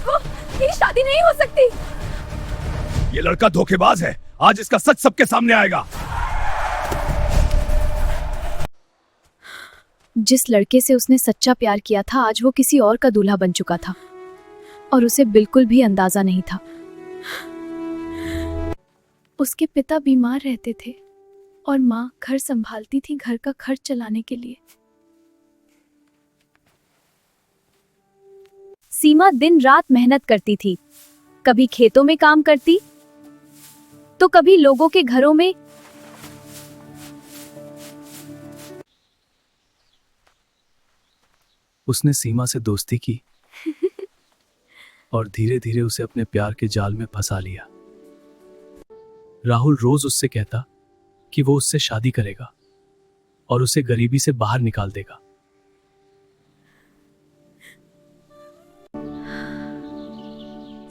रुको, ये शादी नहीं हो सकती। ये लड़का धोखेबाज है, आज इसका सच सबके सामने आएगा। जिस लड़के से उसने सच्चा प्यार किया था, आज वो किसी और का दूल्हा बन चुका था और उसे बिल्कुल भी अंदाजा नहीं था। उसके पिता बीमार रहते थे और माँ घर संभालती थी, घर का खर्च चलाने के लिए। सीमा दिन रात मेहनत करती थी, कभी खेतों में काम करती तो कभी लोगों के घरों में। उसने सीमा से दोस्ती की और धीरे धीरे उसे अपने प्यार के जाल में फंसा लिया। राहुल रोज उससे कहता कि वो उससे शादी करेगा और उसे गरीबी से बाहर निकाल देगा।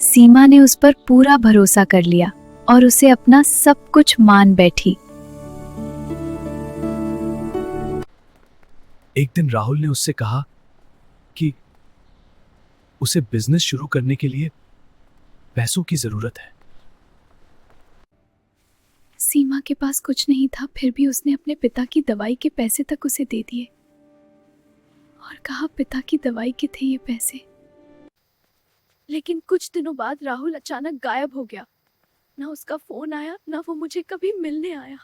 सीमा ने उस पर पूरा भरोसा कर लिया और उसे अपना सब कुछ मान बैठी। एक दिन राहुल ने उससे कहा कि उसे बिजनेस शुरू करने के लिए पैसों की जरूरत है। सीमा के पास कुछ नहीं था, फिर भी उसने अपने पिता की दवाई के पैसे तक उसे दे दिए और कहा पिता की दवाई के थे ये पैसे। लेकिन कुछ दिनों बाद राहुल अचानक गायब हो गया। ना उसका फोन आया, ना वो मुझे कभी मिलने आया,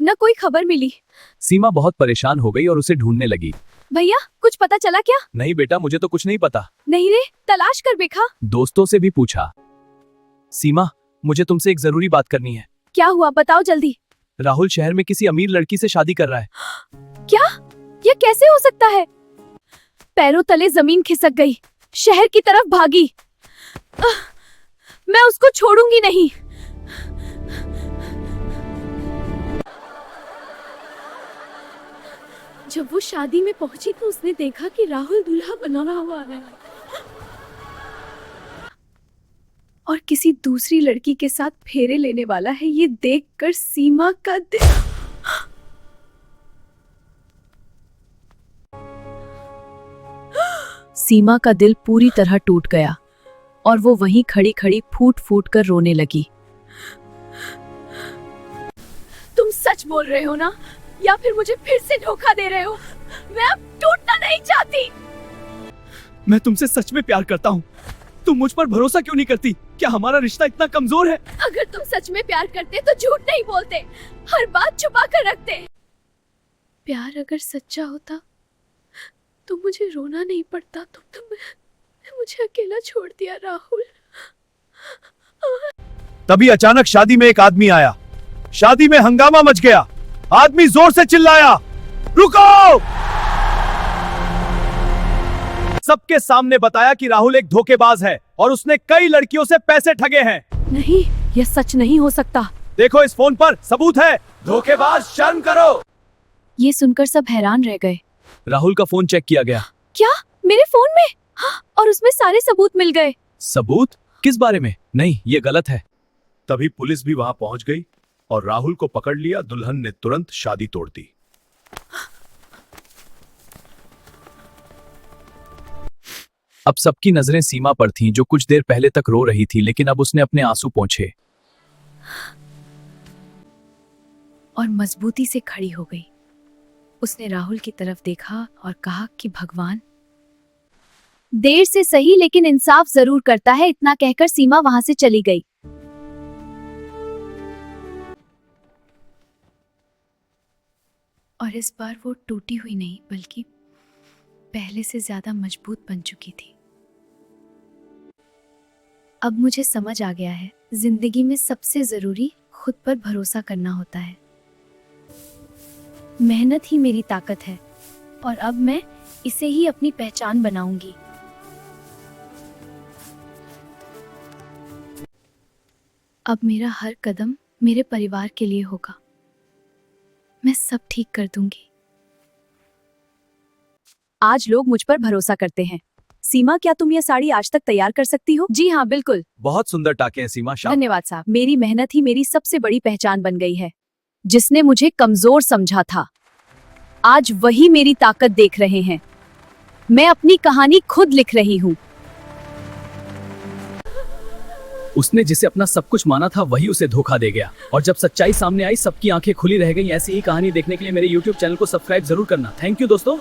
ना कोई खबर मिली। सीमा बहुत परेशान हो गई और उसे ढूंढने लगी। भैया, कुछ पता चला क्या? नहीं बेटा, मुझे तो कुछ नहीं पता। नहीं रे, तलाश कर देखा? दोस्तों से भी पूछा। सीमा, मुझे तुमसे एक जरूरी बात करनी है। क्या हुआ, बताओ जल्दी। राहुल शहर में किसी अमीर लड़की से शादी कर रहा है। क्या? ये कैसे हो सकता है? पैरों तले जमीन खिसक गई, शहर की तरफ भागी। मैं उसको छोड़ूंगी नहीं। जब वो शादी में पहुंची तो उसने देखा कि राहुल दूल्हा बना हुआ है और किसी दूसरी लड़की के साथ फेरे लेने वाला है। ये देखकर सीमा का दिल सीमा का दिल पूरी तरह टूट गया और वो वहीं खड़ी खड़ी फूट फूट कर रोने लगी। तुम सच बोल रहे हो ना, या फिर मुझे फिर से धोखा दे रहे हो? मैं अब टूटना नहीं चाहती। मैं तुमसे सच में प्यार करता हूँ, तुम मुझ पर भरोसा क्यों नहीं करती? क्या हमारा रिश्ता इतना कमजोर है? अगर तुम सच में प्यार करते तो झूठ नहीं बोलते, हर बात छुपा कर रखते। प्यार अगर सच्चा होता तो मुझे रोना नहीं पड़ता। तुमने मुझे अकेला छोड़ दिया राहुल। तभी अचानक शादी में एक आदमी आया। शादी में हंगामा मच गया। आदमी जोर से चिल्लाया, रुको! सबके सामने बताया कि राहुल एक धोखेबाज है और उसने कई लड़कियों से पैसे ठगे हैं। नहीं, यह सच नहीं हो सकता। देखो, इस फोन पर सबूत है। धोखेबाज, शर्म करो। ये सुनकर सब हैरान रह गए। राहुल का फोन चेक किया गया। क्या? मेरे फोन में? हाँ, और उसमें सारे सबूत मिल गए। सबूत? किस बारे में? नहीं, ये गलत है। तभी पुलिस भी वहां पहुंच गई और राहुल को पकड़ लिया। दुल्हन ने तुरंत शादी तोड़ दी। अब सबकी नजरें सीमा पर थीं, जो कुछ देर पहले तक रो रही थी, लेकिन अब उसने अपने आंसू पोंछे और मजबूती से खड़ी हो गई। उसने राहुल की तरफ देखा और कहा कि भगवान, देर से सही लेकिन इंसाफ जरूर करता है। इतना कहकर सीमा वहां से चली गई। और इस बार वो टूटी हुई नहीं, बल्कि पहले से ज्यादा मजबूत बन चुकी थी। अब मुझे समझ आ गया है, जिंदगी में सबसे जरूरी खुद पर भरोसा करना होता है। मेहनत ही मेरी ताकत है और अब मैं इसे ही अपनी पहचान बनाऊंगी। अब मेरा हर कदम मेरे परिवार के लिए होगा। मैं सब ठीक कर दूंगी। आज लोग मुझ पर भरोसा करते हैं। सीमा, क्या तुम यह साड़ी आज तक तैयार कर सकती हो? जी हाँ, बिल्कुल। बहुत सुंदर टाके हैं सीमा। धन्यवाद साहब। मेरी मेहनत ही मेरी सबसे बड़ी पहचान बन गई है। जिसने मुझे कमजोर समझा था, आज वही मेरी ताकत देख रहे हैं। मैं अपनी कहानी खुद लिख रही हूँ। उसने जिसे अपना सब कुछ माना था वही उसे धोखा दे गया, और जब सच्चाई सामने आई सबकी आंखें खुली रह गई। ऐसी ही कहानी देखने के लिए मेरे YouTube चैनल को सब्सक्राइब जरूर करना। थैंक यू दोस्तों।